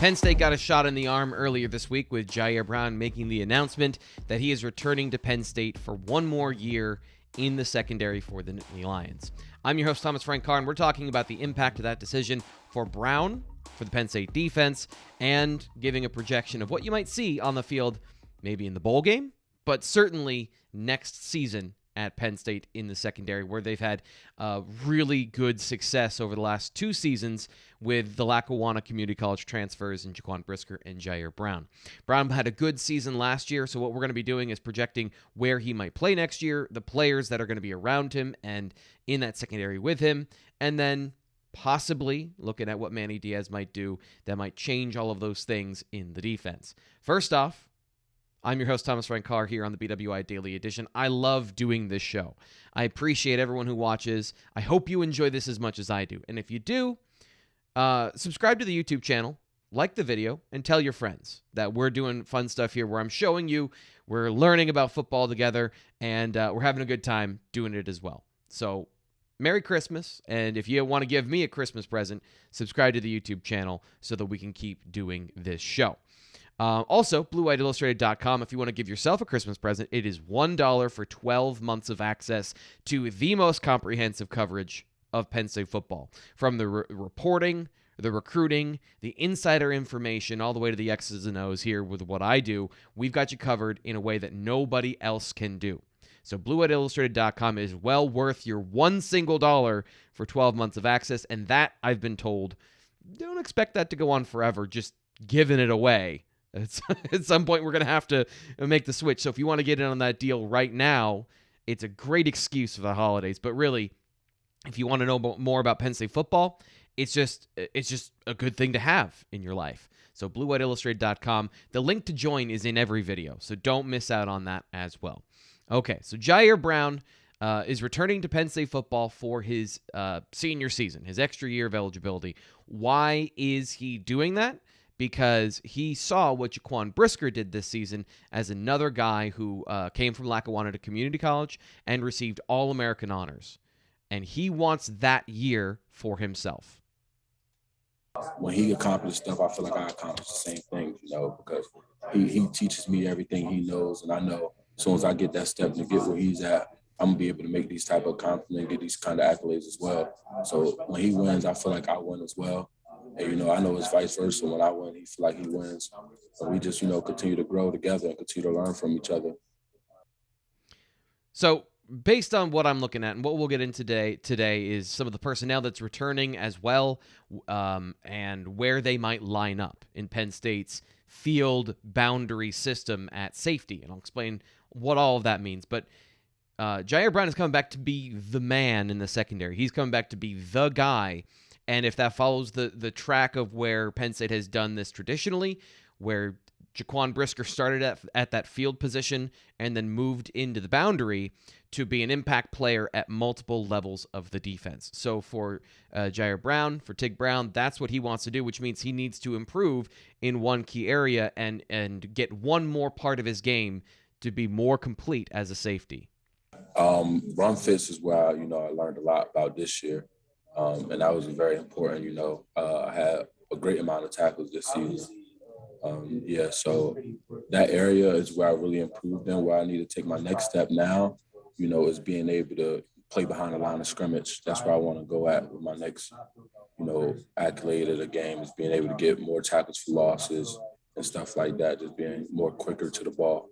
Penn State got a shot in the arm earlier this week with Ji'Ayir Brown making the announcement that he is returning to Penn State for one more year in the secondary for the Nittany Lions. I'm your host, Thomas Frank Carr, and we're talking about the impact of that decision for Brown, for the Penn State defense, and giving a projection of what you might see on the field, maybe in the bowl game, but certainly next season at Penn State in the secondary, where they've had really good success over the last two seasons with the Lackawanna Community College transfers in Jaquan Brisker and Ji'Ayir Brown. Brown had a good season last year, so what we're going to be doing is projecting where he might play next year, the players that are going to be around him and in that secondary with him, and then possibly looking at what Manny Diaz might do that might change all of those things in the defense. First off, I'm your host, Thomas Frank Carr, here on the BWI Daily Edition. I love doing this show. I appreciate everyone who watches. I hope you enjoy this as much as I do. And if you do, subscribe to the YouTube channel, like the video, and tell your friends that we're doing fun stuff here where I'm showing you, we're learning about football together, and we're having a good time doing it as well. So, Merry Christmas, and if you want to give me a Christmas present, subscribe to the YouTube channel so that we can keep doing this show. Also, BlueWhiteIllustrated.com, if you want to give yourself a Christmas present, it is $1 for 12 months of access to the most comprehensive coverage of Penn State football. From the reporting, the recruiting, the insider information, all the way to the X's and O's here with what I do, we've got you covered in a way that nobody else can do. So BlueWhiteIllustrated.com is well worth your one single dollar for 12 months of access, and that, I've been told, don't expect that to go on forever, just giving it away. At some point, we're going to have to make the switch. So if you want to get in on that deal right now, it's a great excuse for the holidays. But really, if you want to know more about Penn State football, it's just a good thing to have in your life. So BlueWhiteIllustrated.com. The link to join is in every video, so don't miss out on that as well. Okay, so Ji'Ayir Brown is returning to Penn State football for his senior season, his extra year of eligibility. Why is he doing that? Because he saw what Jaquan Brisker did this season as another guy who came from Lackawanna to community college and received All-American honors. And he wants that year for himself. When he accomplished stuff, I feel like I accomplished the same thing, because he teaches me everything he knows. And I know as soon as I get that step to get where he's at, I'm going to be able to make these type of compliments, get these kind of accolades as well. So when he wins, I feel like I win as well. And, I know it's vice versa. When I win, he feel like he wins. And we just, continue to grow together and continue to learn from each other. So based on what I'm looking at and what we'll get into today is some of the personnel that's returning as well, and where they might line up in Penn State's field boundary system at safety. And I'll explain what all of that means. But Ji'Ayir Brown is coming back to be the man in the secondary. He's coming back to be the guy. And if that follows the track of where Penn State has done this traditionally, where Jaquan Brisker started at that field position and then moved into the boundary to be an impact player at multiple levels of the defense. So for Ji'Ayir Brown, for Tig Brown, that's what he wants to do, which means he needs to improve in one key area and get one more part of his game to be more complete as a safety. Run fits is where, I learned a lot about this year. And that was very important, I had a great amount of tackles this season. So that area is where I really improved in, where I need to take my next step now, is being able to play behind the line of scrimmage. That's where I want to go at with my next, accolade of the game, is being able to get more tackles for losses and stuff like that, just being more quicker to the ball.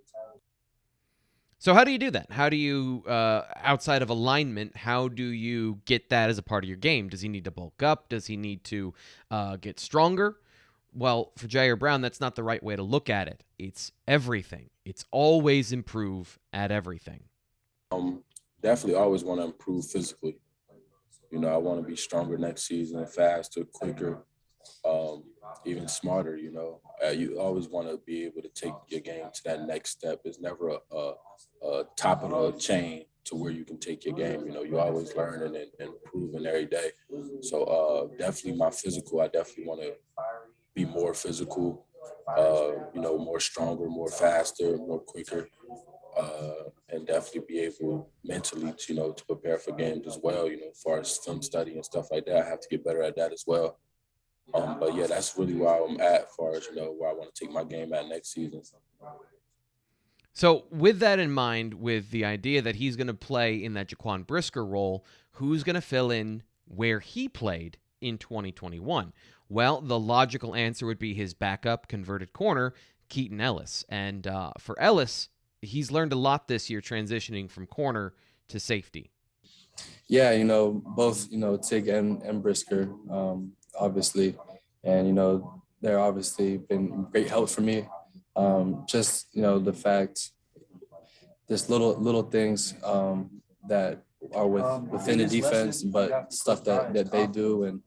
So how do you do that? How do you, outside of alignment, how do you get that as a part of your game? Does he need to bulk up? Does he need to get stronger? Well, for Ji'Ayir Brown, that's not the right way to look at it. It's everything. It's always improve at everything. Definitely always want to improve physically. I want to be stronger next season, faster, quicker, even smarter, You always want to be able to take your game to that next step. It's never a top of the chain to where you can take your game. You're always learning and improving every day. So definitely my physical, I definitely want to be more physical, more stronger, more faster, more quicker, and definitely be able mentally to prepare for games as well. As far as film study and stuff like that, I have to get better at that as well. But yeah, that's really where I'm at as far as, where I want to take my game at next season. So, with that in mind, with the idea that he's going to play in that Jaquan Brisker role, who's going to fill in where he played in 2021? Well, the logical answer would be his backup converted corner, Keaton Ellis. And for Ellis, he's learned a lot this year transitioning from corner to safety. Yeah, both, Tig and Brisker, obviously. And, they're obviously been great help for me. Just, the fact, just little things that are within the defense, but stuff that they do,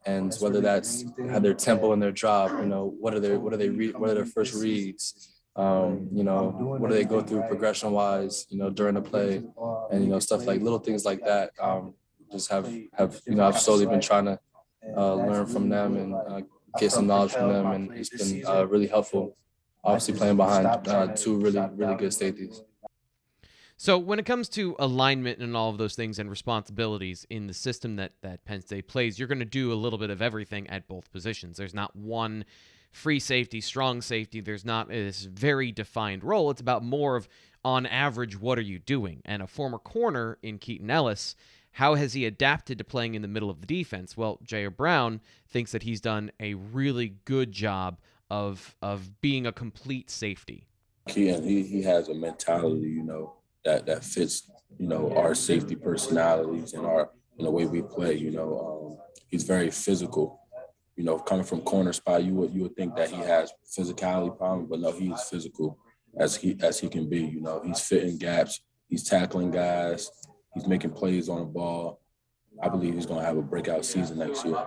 and whether that's how their tempo in their drop, what are their first reads, what do they go through progression wise, during the play, and stuff like little things like that. Just have I've slowly been trying to learn from them and get some knowledge from them, and it's been really helpful. Obviously, playing behind two really good safeties. So when it comes to alignment and all of those things and responsibilities in the system that Penn State plays, you're going to do a little bit of everything at both positions. There's not one free safety, strong safety. There's not this very defined role. It's about more of, on average, what are you doing? And a former corner in Keaton Ellis, how has he adapted to playing in the middle of the defense? Well, Ji'Ayir Brown thinks that he's done a really good job of being a complete safety. Keaton, he has a mentality, that fits, our safety personalities and the way we play. He's very physical. Coming from corner spot, you would think that he has physicality problem, but no, he's physical as he can be. He's fitting gaps, he's tackling guys, he's making plays on the ball. I believe he's going to have a breakout season next year.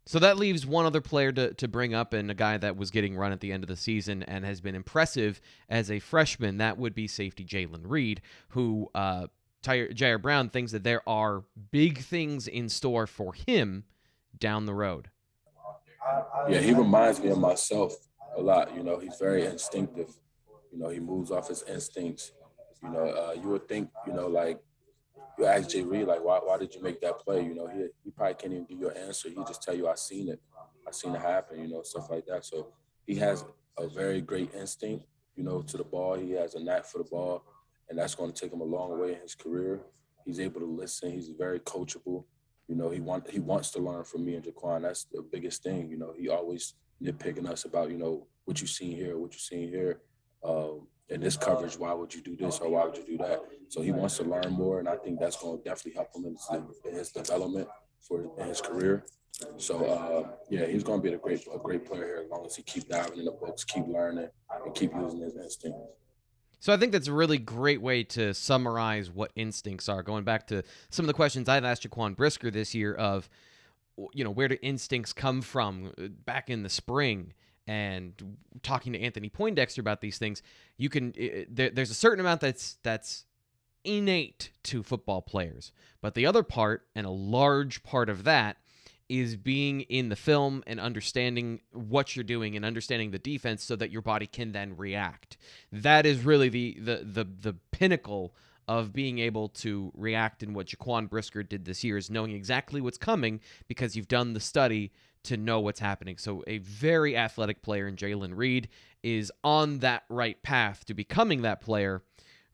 So that leaves one other player to bring up, and a guy that was getting run at the end of the season and has been impressive as a freshman. That would be safety Jaylen Reed, who Ji'Ayir Brown thinks that there are big things in store for him down the road. Yeah, he reminds me of myself a lot. He's very instinctive. He moves off his instincts. You would think, like, you ask Jay Reed, like, why did you make that play? He probably can't even give you an answer. He just tell you, I seen it happen, stuff like that. So he has a very great instinct, to the ball. He has a knack for the ball, and that's going to take him a long way in his career. He's able to listen. He's very coachable. He wants to learn from me and Jaquan. That's the biggest thing. He always nitpicking us about, what you seen here. In this coverage, why would you do this or why would you do that? So he wants to learn more, and I think that's going to definitely help him in his development in his career. So, he's going to be a great player here as long as he keep diving in the books, keep learning, and keep using his instincts. So I think that's a really great way to summarize what instincts are. Going back to some of the questions I've asked Jaquan Brisker this year of, where do instincts come from back in the spring? And talking to Anthony Poindexter about these things, there's a certain amount that's innate to football players, but the other part, and a large part of that, is being in the film and understanding what you're doing and understanding the defense so that your body can then react. That is really the pinnacle of being able to react, and what Jaquan Brisker did this year is knowing exactly what's coming because you've done the study to know what's happening. So a very athletic player in Jaylen Reed is on that right path to becoming that player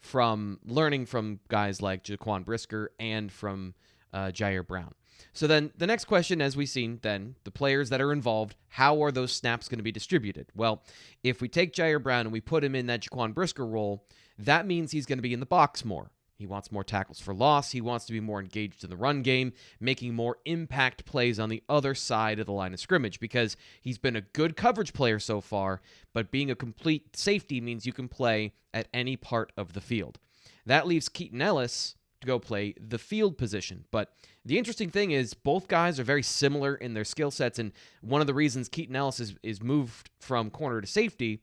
from learning from guys like Jaquan Brisker and from Ji'Ayir Brown. So then the next question, as we've seen, then the players that are involved, how are those snaps going to be distributed? Well, if we take Ji'Ayir Brown and we put him in that Jaquan Brisker role, that means he's going to be in the box more. He wants more tackles for loss. He wants to be more engaged in the run game, making more impact plays on the other side of the line of scrimmage, because he's been a good coverage player so far, but being a complete safety means you can play at any part of the field. That leaves Keaton Ellis to go play the field position. But the interesting thing is both guys are very similar in their skill sets, and one of the reasons Keaton Ellis is moved from corner to safety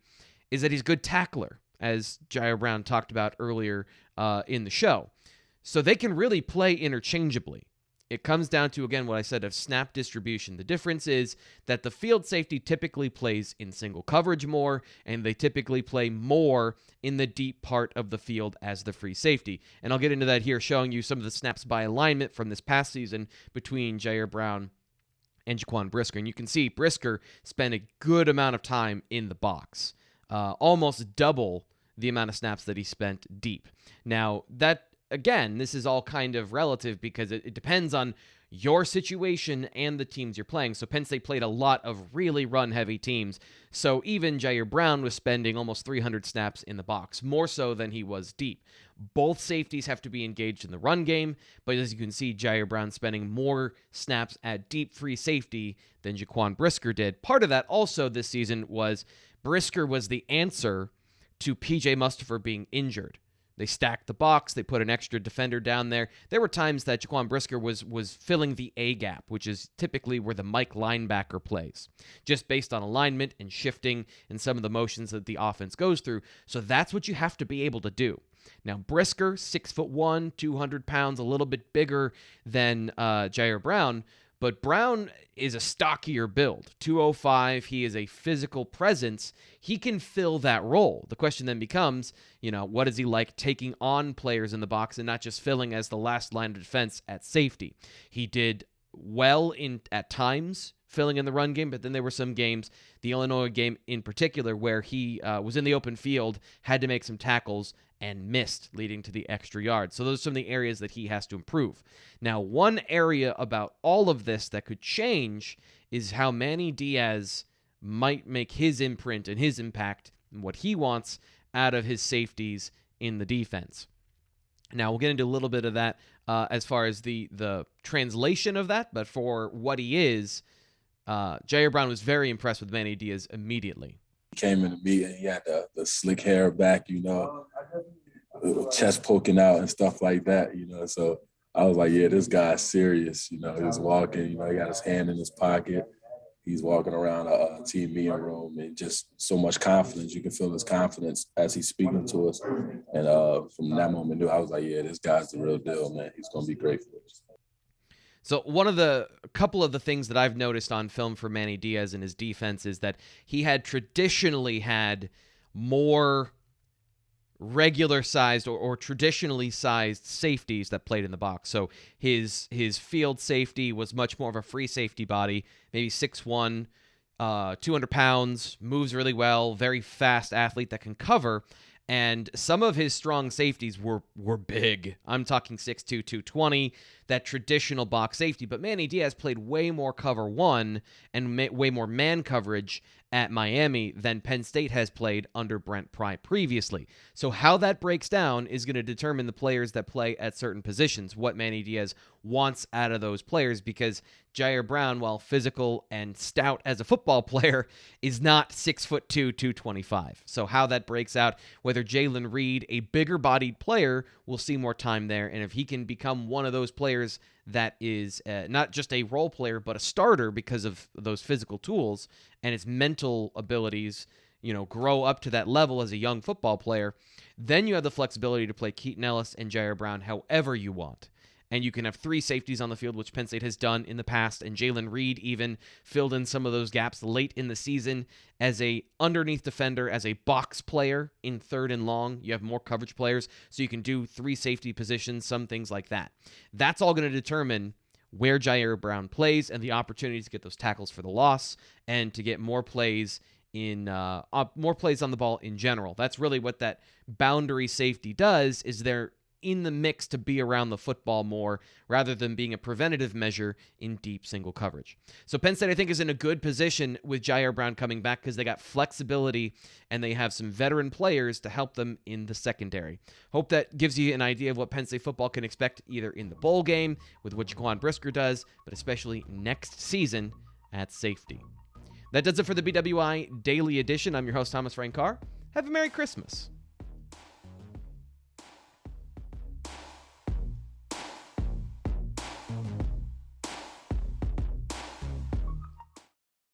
is that he's a good tackler, as Ji'Ayir Brown talked about earlier in the show. So they can really play interchangeably. It comes down to, again, what I said of snap distribution. The difference is that the field safety typically plays in single coverage more, and they typically play more in the deep part of the field as the free safety. And I'll get into that here, showing you some of the snaps by alignment from this past season between Ji'Ayir Brown and Jaquan Brisker. And you can see Brisker spent a good amount of time in the box, almost double the amount of snaps that he spent deep. Now, that, again, this is all kind of relative because it depends on your situation and the teams you're playing. So Penn State played a lot of really run-heavy teams. So even Ji'Ayir Brown was spending almost 300 snaps in the box, more so than he was deep. Both safeties have to be engaged in the run game, but as you can see, Ji'Ayir Brown spending more snaps at deep free safety than Jaquan Brisker did. Part of that also this season was Brisker was the answer to P.J. Mustipher being injured. They stacked the box. They put an extra defender down there. There were times that Jaquan Brisker was filling the A gap, which is typically where the Mike linebacker plays, just based on alignment and shifting and some of the motions that the offense goes through. So that's what you have to be able to do. Now, Brisker, 6'1", 200 pounds, a little bit bigger than Ji'Ayir Brown, but Brown is a stockier build. 205, he is a physical presence. He can fill that role. The question then becomes, what is he like taking on players in the box and not just filling as the last line of defense at safety? He did well at times filling in the run game, but then there were some games, the Illinois game in particular, where he was in the open field, had to make some tackles, and missed, leading to the extra yards. So those are some of the areas that he has to improve. Now, one area about all of this that could change is how Manny Diaz might make his imprint and his impact and what he wants out of his safeties in the defense. Now, we'll get into a little bit of that as far as the translation of that, but for what he is, Ji'Ayir Brown was very impressed with Manny Diaz immediately. He came in the meeting, he had the slick hair back, chest poking out and stuff like that, So I was like, yeah, this guy's serious. He was walking, he got his hand in his pocket. He's walking around a team meeting room and just so much confidence. You can feel his confidence as he's speaking to us. And from that moment, I was like, yeah, this guy's the real deal, man. He's going to be great for us. So a couple of the things that I've noticed on film for Manny Diaz and his defense is that he had traditionally had more regular sized or traditionally sized safeties that played in the box. So his field safety was much more of a free safety body, maybe 6'1", 200 pounds, moves really well, very fast athlete that can cover. And some of his strong safeties were big. I'm talking 6'2", 220, that traditional box safety. But Manny Diaz played way more cover one and way more man coverage at Miami than Penn State has played under Brent Pry previously. So how that breaks down is going to determine the players that play at certain positions, what Manny Diaz wants out of those players, because Ji'Ayir Brown, while physical and stout as a football player, is not 6'2", 225. So how that breaks out, whether Jaylen Reed, a bigger-bodied player, will see more time there, and if he can become one of those players that is not just a role player, but a starter because of those physical tools and his mental abilities, grow up to that level as a young football player, then you have the flexibility to play Keaton Ellis and Ji'Ayir Brown however you want. And you can have three safeties on the field, which Penn State has done in the past, and Jaylen Reed even filled in some of those gaps late in the season as a underneath defender, as a box player in third and long. You have more coverage players, so you can do three safety positions, some things like that. That's all going to determine where Ji'Ayir Brown plays and the opportunities to get those tackles for the loss and to get more plays on the ball in general. That's really what that boundary safety does, is they're in the mix to be around the football more rather than being a preventative measure in deep single coverage. So Penn State, I think, is in a good position with Ji'Ayir Brown coming back because they got flexibility and they have some veteran players to help them in the secondary. Hope that gives you an idea of what Penn State football can expect either in the bowl game with what Jaquan Brisker does, but especially next season at safety. That does it for the BWI Daily Edition. I'm your host, Thomas Frank Carr. Have a Merry Christmas.